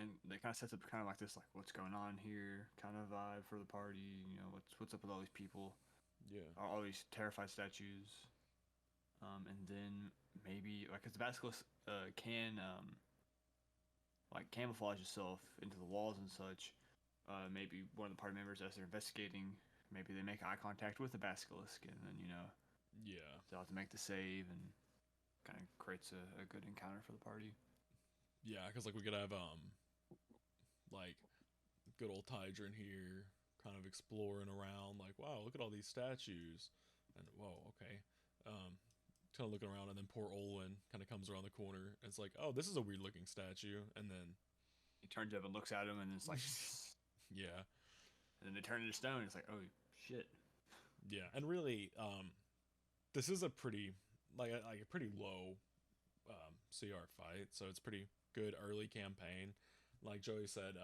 And they kind of sets up kind of like this, like what's going on here kind of vibe for the party. You know, what's up with all these people? Yeah. All these terrified statues. And then maybe like, cause the basilisk can like camouflage itself into the walls and such. Maybe one of the party members, as they're investigating, maybe they make eye contact with the basilisk, and then Yeah. they'll have to make the save, and kind of creates a good encounter for the party. Yeah, because like we could have like good old Tydra in here, kind of exploring around, like, wow, look at all these statues, and whoa, okay, kind of looking around, and then poor Olwen kind of comes around the corner, and it's like, oh, this is a weird looking statue, and then He turns up and looks at him, and it's like, yeah, and then they turn into stone. It's like, oh shit. Yeah, and really, this is a pretty like a pretty low CR fight, so it's pretty good early campaign. Like Joey said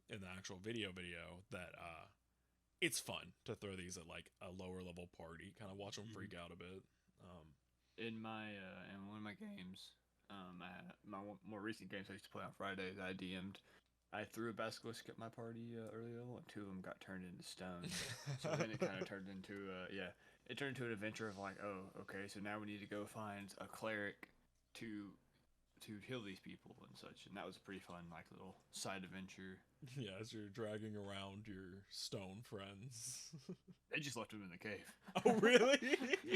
in the actual video that it's fun to throw these at like a lower level party, kind of watch them freak out a bit. In one of my games, more recent games I used to play on Fridays, I DM'd. I threw a basilisk at my party early level, and 2 of them got turned into stone. So then it kind of turned into it turned into an adventure of like, oh, okay, so now we need to go find a cleric to heal these people and such, and that was a pretty fun like little side adventure. Yeah, as you're dragging around your stone friends. They just left him in the cave. Oh, really?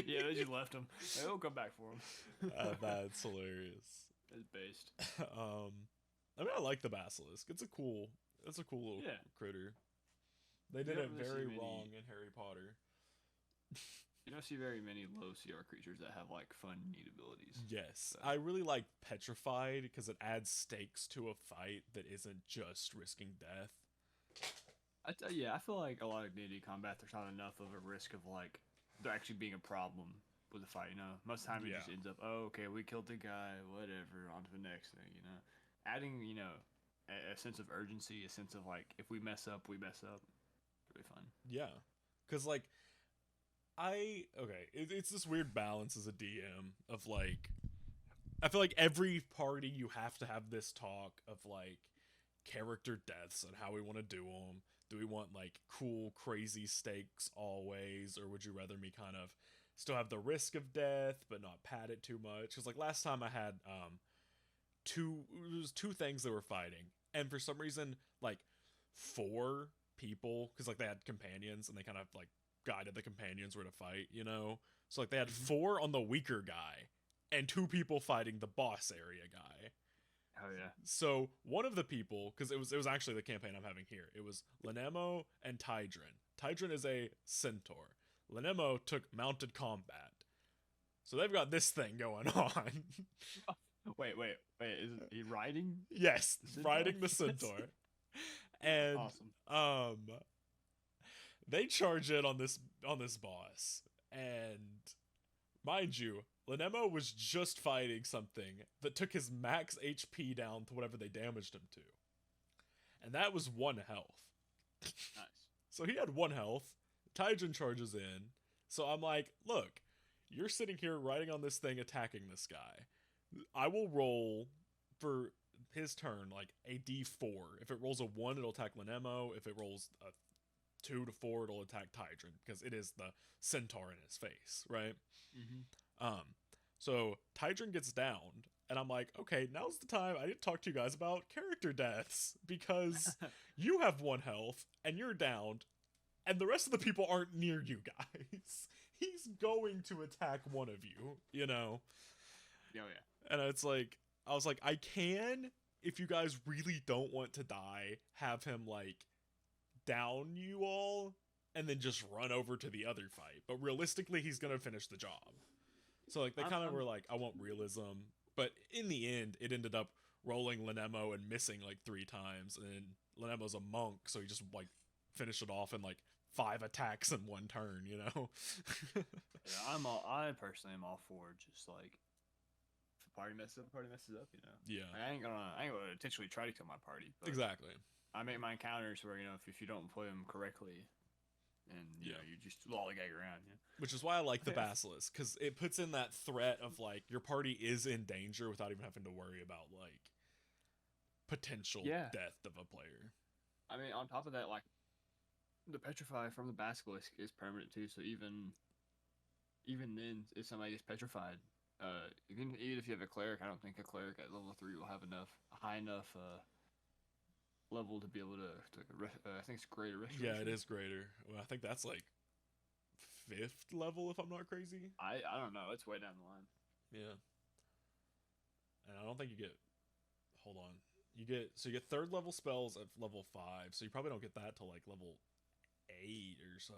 Yeah, they just left him. They'll come back for him. That's hilarious. It's based. I mean, I like the basilisk. It's a cool little critter. They did it very wrong in Harry Potter. You don't see very many low CR creatures that have like fun, neat abilities. Yes, so. I really like Petrified because it adds stakes to a fight that isn't just risking death. I feel like a lot of D&D combat, there's not enough of a risk of like there actually being a problem with the fight. You know, most of the time it just ends up, oh, okay, we killed the guy, whatever, on to the next thing. You know, adding a sense of urgency, a sense of like if we mess up, we mess up. Really fun. Yeah, because like. It's this weird balance as a DM of like, I feel like every party you have to have this talk of like character deaths and how we want to do them. Do we want like cool, crazy stakes always, or would you rather me kind of still have the risk of death but not pad it too much? Because like last time I had two things that were fighting, and for some reason like 4 people, because like they had companions and they kind of like guided the companions where to fight, you know? So like they had 4 on the weaker guy and 2 people fighting the boss area guy. Oh yeah. So one of the people, because it was actually the campaign I'm having here, it was Lenemo and Tydrin. Tydrin is a centaur. Lenemo took mounted combat. So they've got this thing going on. Wait, is he riding? Yes, riding the centaur. And awesome. They charge in on this boss, and mind you, Lenemo was just fighting something that took his max HP down to whatever they damaged him to, and that was 1 health. Nice. So he had 1 health. Tydrin charges in, so I'm like, look, you're sitting here riding on this thing, attacking this guy. I will roll for his turn like a D4. If it rolls a 1, it'll attack Lenemo. If it rolls a 2 to 4, it'll attack Tydrin because it is the centaur in his face, right? Mm-hmm. So Tydrin gets downed, and I'm like, okay, now's the time I need to talk to you guys about character deaths because you have 1 health and you're downed, and the rest of the people aren't near you guys. He's going to attack one of you, you know? Oh yeah. And it's like, I was like, I can, if you guys really don't want to die, have him like down you all and then just run over to the other fight, but realistically he's gonna finish the job. So like they kind of were like, I want realism, but in the end it ended up rolling Lenemo and missing like 3 times, and Lenemo's a monk, so he just like finished it off in like 5 attacks in 1 turn, you know. Yeah, I personally am all for just like if the party messes up, you know. Yeah, I ain't gonna intentionally try to kill my party, but exactly. I make my encounters where, you know, if you don't play them correctly, and you know, you just lollygag around, yeah. Which is why I like the Basilisk, because it puts in that threat of like your party is in danger without even having to worry about like potential death of a player. I mean, on top of that, like the petrify from the Basilisk is permanent too, so even then, if somebody gets petrified, even if you have a cleric, I don't think a cleric at level 3 will have high enough level to be able to I think it's greater restoration. Yeah, it is greater. Well, I think that's like 5th level if I'm not crazy. I don't know. It's way down the line. Yeah. And I don't think you get. Hold on. You get 3rd level spells at level 5, so you probably don't get that till like level 8 or so,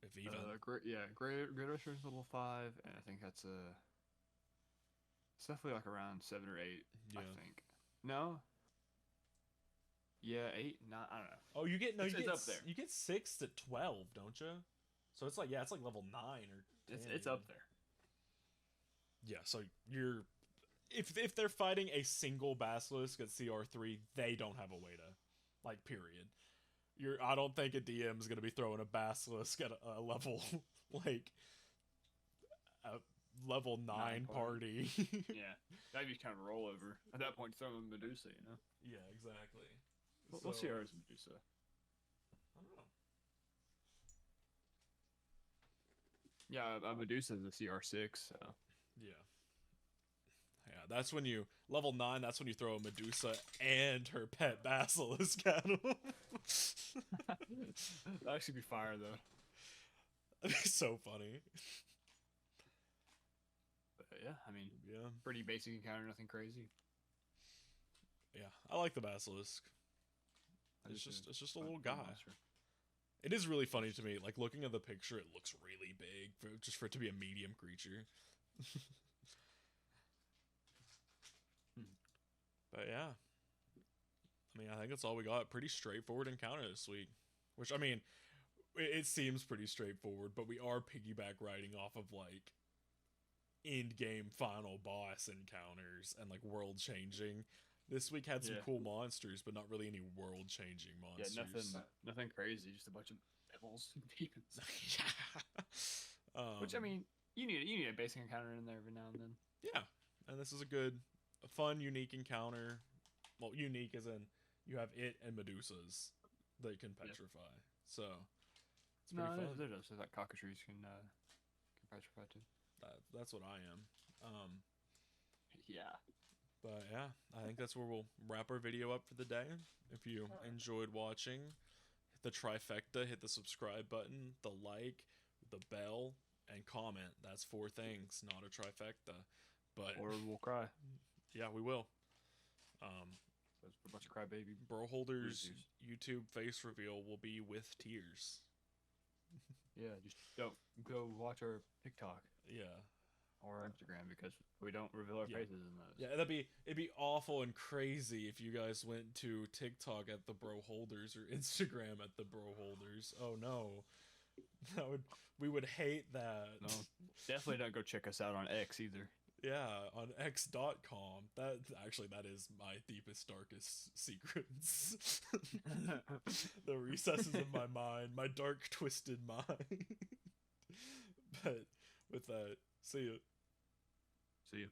if even. Greater restoration level 5, and I think that's it's definitely like around 7 or 8. Yeah. I think. No. Yeah, 8. Not. I don't know. Oh, you get it's up there. You get 6 to 12, don't you? So it's like level 9 or 10. It's up there. Yeah, so you're if they're fighting a single basilisk at CR3, they don't have a way to, like, period. I don't think a DM is gonna be throwing a basilisk at a level like a level 9 party. Yeah, that'd be kind of a rollover at that point. Throw in Medusa, you know. Yeah, exactly. What's CR's Medusa? I don't know. Yeah, Medusa is a CR6. So. Yeah. Yeah, that's when you level 9. That's when you throw a Medusa and her pet basilisk at them. That'd actually be fire though. That'd be so funny. But yeah, I mean, Yeah, pretty basic encounter, nothing crazy. yeah. I like the basilisk. It's just a little guy. Monster. It is really funny to me. Like, looking at the picture, it looks really big just for it to be a medium creature. But yeah, I mean, I think that's all we got. Pretty straightforward encounter this week. Which, I mean, it seems pretty straightforward, but we are piggyback riding off of, like, end-game final boss encounters and, like, world-changing. This week had some cool monsters, but not really any world-changing monsters. Yeah, nothing crazy. Just a bunch of devils and demons. Yeah. Which, I mean, you need a basic encounter in there every now and then. Yeah, and this is a fun, unique encounter. Well, unique as in you have it and Medusas that can petrify. So it's pretty fun. There's like cockatrices can petrify too. That's what I am. Yeah. But yeah, I think that's where we'll wrap our video up for the day. If you enjoyed watching, hit the trifecta, hit the subscribe button, the like, the bell, and comment. That's 4 things, not a trifecta. But or we'll cry. Yeah, we will. That's a bunch of crybaby. Bro Holders YouTube face reveal will be with tears. Yeah, just don't go watch our TikTok. Yeah. Or our Instagram, because we don't reveal our faces in those. Yeah, it'd be awful and crazy if you guys went to TikTok at the Bro Holders or Instagram at the Bro Holders. Oh no. We would hate that. No. Definitely don't go check us out on X either. Yeah, on x.com. That is my deepest, darkest secrets. The recesses of my mind, my dark, twisted mind. But with that, see you. See you.